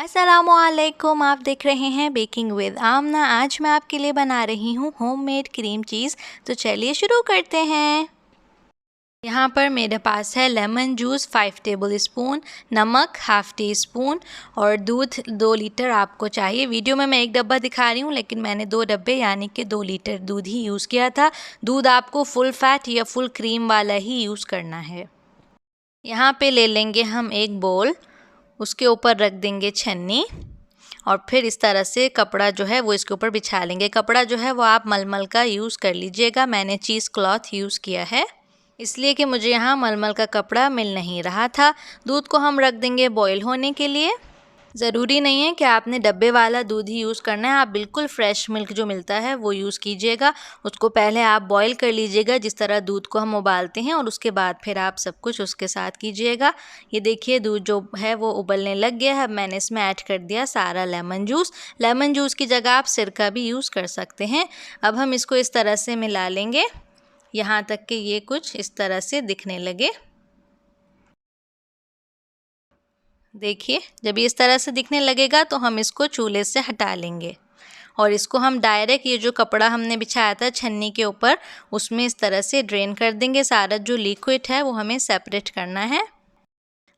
अस्सलामुअलैकुम, आप देख रहे हैं बेकिंग विद आमना। आज मैं आपके लिए बना रही हूँ होममेड क्रीम चीज़। तो चलिए शुरू करते हैं। यहाँ पर मेरे पास है लेमन जूस 5 टेबल स्पून, नमक हाफ़ टी स्पून और दूध 2 लीटर आपको चाहिए। वीडियो में मैं 1 डब्बा दिखा रही हूँ, लेकिन मैंने 2 डब्बे यानी कि 2 लीटर दूध ही यूज़ किया था। दूध आपको फुल फैट या फुल क्रीम वाला ही यूज़ करना है। यहाँ पे ले लेंगे हम एक बोल, उसके ऊपर रख देंगे छन्नी और फिर इस तरह से कपड़ा जो है वो इसके ऊपर बिछा लेंगे। कपड़ा जो है वो आप मलमल का यूज़ कर लीजिएगा। मैंने चीज़ क्लॉथ यूज़ किया है, इसलिए कि मुझे यहाँ मलमल का कपड़ा मिल नहीं रहा था। दूध को हम रख देंगे बॉईल होने के लिए। ज़रूरी नहीं है कि आपने डब्बे वाला दूध ही यूज़ करना है, आप बिल्कुल फ्रेश मिल्क जो मिलता है वो यूज़ कीजिएगा। उसको पहले आप बॉईल कर लीजिएगा, जिस तरह दूध को हम उबालते हैं, और उसके बाद फिर आप सब कुछ उसके साथ कीजिएगा। ये देखिए दूध जो है वो उबलने लग गया है। अब मैंने इसमें ऐड कर दिया सारा लेमन जूस। लेमन जूस की जगह आप सिरका भी यूज़ कर सकते हैं। अब हम इसको इस तरह से मिला लेंगे यहाँ तक कि ये कुछ इस तरह से दिखने लगे। देखिए जब ये इस तरह से दिखने लगेगा तो हम इसको चूल्हे से हटा लेंगे और इसको हम डायरेक्ट ये जो कपड़ा हमने बिछाया था छन्नी के ऊपर उसमें इस तरह से ड्रेन कर देंगे। सारा जो लिक्विड है वो हमें सेपरेट करना है।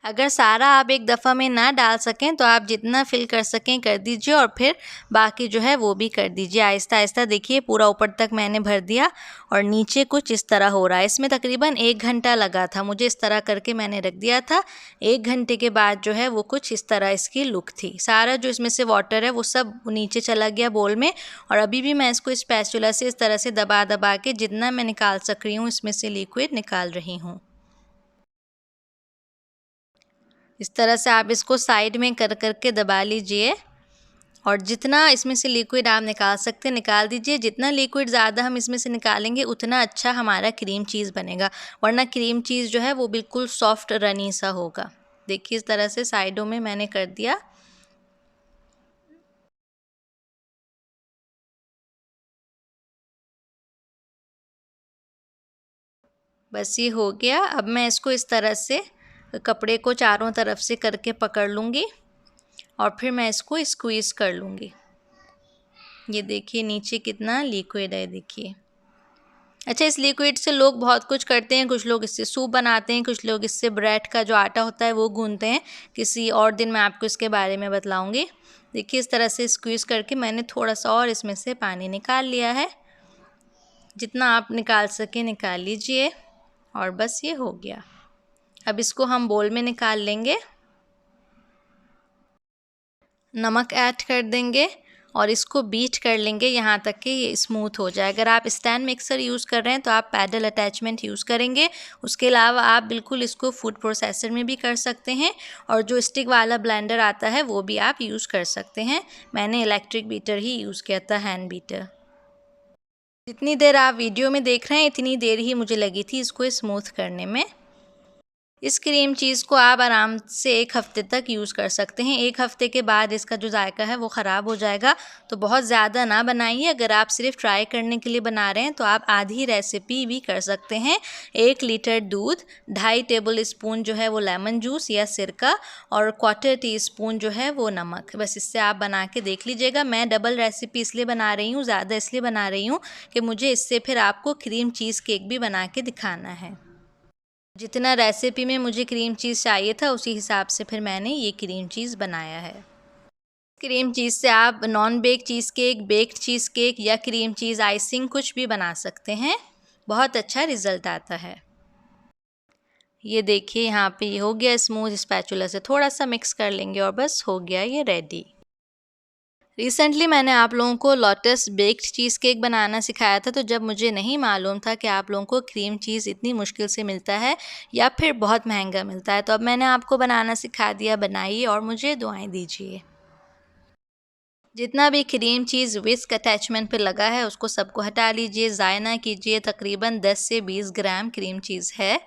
अगर सारा आप एक दफ़ा में ना डाल सकें तो आप जितना फिल कर सकें कर दीजिए और फिर बाकी जो है वो भी कर दीजिए आहिस्ता आहिस्ता। देखिए पूरा ऊपर तक मैंने भर दिया और नीचे कुछ इस तरह हो रहा है। इसमें तकरीबन 1 घंटा लगा था मुझे, इस तरह करके मैंने रख दिया था। 1 घंटे के बाद जो है वो कुछ इस तरह इसकी लुक थी। सारा जो इसमें से वाटर है वो सब नीचे चला गया बोल में, और अभी भी मैं इसको स्पैचुला से इस तरह से दबा दबा के जितना मैं निकाल सक रही हूँ इसमें से लिक्विड निकाल रही हूँ। इस तरह से आप इसको साइड में कर करके दबा लीजिए और जितना इसमें से लिक्विड आप निकाल सकते हैं निकाल दीजिए। जितना लिक्विड ज़्यादा हम इसमें से निकालेंगे उतना अच्छा हमारा क्रीम चीज़ बनेगा, वरना क्रीम चीज़ जो है वो बिल्कुल सॉफ्ट रनी सा होगा। देखिए इस तरह से साइडों में मैंने कर दिया। बस ये हो गया। अब मैं इसको इस तरह से कपड़े को चारों तरफ से करके पकड़ लूँगी और फिर मैं इसको स्क्वीज़ कर लूँगी। ये देखिए नीचे कितना लिक्विड है, देखिए। अच्छा, इस लिक्विड से लोग बहुत कुछ करते हैं। कुछ लोग इससे सूप बनाते हैं, कुछ लोग इससे ब्रेड का जो आटा होता है वो गूंथते हैं। किसी और दिन मैं आपको इसके बारे में बतलाऊँगी। देखिए इस तरह से स्क्वीज़ करके मैंने थोड़ा सा और इसमें से पानी निकाल लिया है। जितना आप निकाल सकें निकाल लीजिए और बस ये हो गया। अब इसको हम बोल में निकाल लेंगे, नमक ऐड कर देंगे और इसको बीट कर लेंगे यहाँ तक कि ये स्मूथ हो जाए। अगर आप स्टैंड मिक्सर यूज़ कर रहे हैं तो आप पैडल अटैचमेंट यूज़ करेंगे। उसके अलावा आप बिल्कुल इसको फूड प्रोसेसर में भी कर सकते हैं और जो स्टिक वाला ब्लेंडर आता है वो भी आप यूज़ कर सकते हैं। मैंने इलेक्ट्रिक बीटर ही यूज़ किया था, हैंड बीटर। जितनी देर आप वीडियो में देख रहे हैं इतनी देर ही मुझे लगी थी इसको स्मूथ करने में। इस क्रीम चीज़ को आप आराम से 1 हफ़्ते तक यूज़ कर सकते हैं। 1 हफ़्ते के बाद इसका जो जायका है वो ख़राब हो जाएगा, तो बहुत ज़्यादा ना बनाइए। अगर आप सिर्फ ट्राई करने के लिए बना रहे हैं तो आप आधी रेसिपी भी कर सकते हैं। 1 लीटर दूध, 2.5 टेबल स्पून जो है वो लेमन जूस या सिरका और 1/4 टीस्पून जो है वो नमक। बस इससे आप बना के देख लीजिएगा। मैं डबल रेसिपी इसलिए बना रही हूँ, ज़्यादा इसलिए बना रही हूँ कि मुझे इससे फिर आपको क्रीम चीज़ केक भी बना के दिखाना है। जितना रेसिपी में मुझे क्रीम चीज़ चाहिए था उसी हिसाब से फिर मैंने ये क्रीम चीज़ बनाया है। क्रीम चीज़ से आप non bake cheesecake, baked cheesecake या क्रीम चीज़ आइसिंग कुछ भी बना सकते हैं। बहुत अच्छा रिज़ल्ट आता है। ये देखिए यहाँ पे ये हो गया स्मूथ। स्पैचुला से थोड़ा सा मिक्स कर लेंगे और बस हो गया ये रेडी। रिसेंटली मैंने आप लोगों को लोटस बेक्ड चीज़ केक बनाना सिखाया था, तो जब मुझे नहीं मालूम था कि आप लोगों को क्रीम चीज़ इतनी मुश्किल से मिलता है या फिर बहुत महंगा मिलता है, तो अब मैंने आपको बनाना सिखा दिया। बनाइए और मुझे दुआएं दीजिए। जितना भी क्रीम चीज़ विस्क अटैचमेंट पे लगा है उसको सबको हटा लीजिए, ज़ाया ना कीजिए। तकरीबन 10 से 20 ग्राम क्रीम चीज़ है।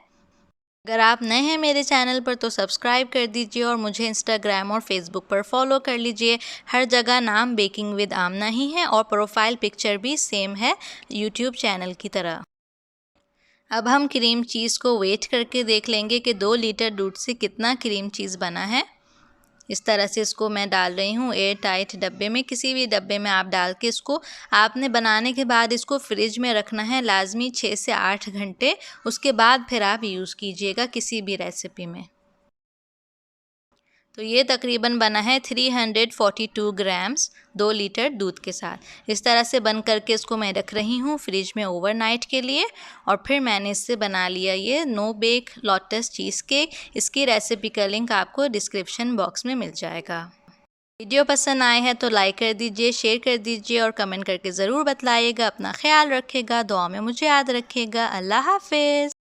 अगर आप नए हैं मेरे चैनल पर तो सब्सक्राइब कर दीजिए और मुझे इंस्टाग्राम और फेसबुक पर फॉलो कर लीजिए। हर जगह नाम बेकिंग विद आमना ही है और प्रोफाइल पिक्चर भी सेम है यूट्यूब चैनल की तरह। अब हम क्रीम चीज़ को वेट करके देख लेंगे कि 2 लीटर दूध से कितना क्रीम चीज़ बना है। इस तरह से इसको मैं डाल रही हूँ एयर टाइट डब्बे में। किसी भी डब्बे में आप डाल के इसको आपने बनाने के बाद इसको फ्रिज में रखना है लाजमी 6 से 8 घंटे। उसके बाद फिर आप यूज़ कीजिएगा किसी भी रेसिपी में। तो ये तकरीबन बना है 342 ग्राम्स 2 लीटर दूध के साथ। इस तरह से बन करके इसको मैं रख रही हूँ फ्रिज में ओवरनाइट के लिए। और फिर मैंने इससे बना लिया ये no bake lotus cheesecake. इसकी रेसिपी का लिंक आपको डिस्क्रिप्शन बॉक्स में मिल जाएगा। वीडियो पसंद आए हैं तो लाइक कर दीजिए, शेयर कर दीजिए और कमेंट करके ज़रूर बतलाइएगा। अपना ख्याल रखिएगा, दुआ में मुझे याद रखिएगा। अल्लाह हाफिज़।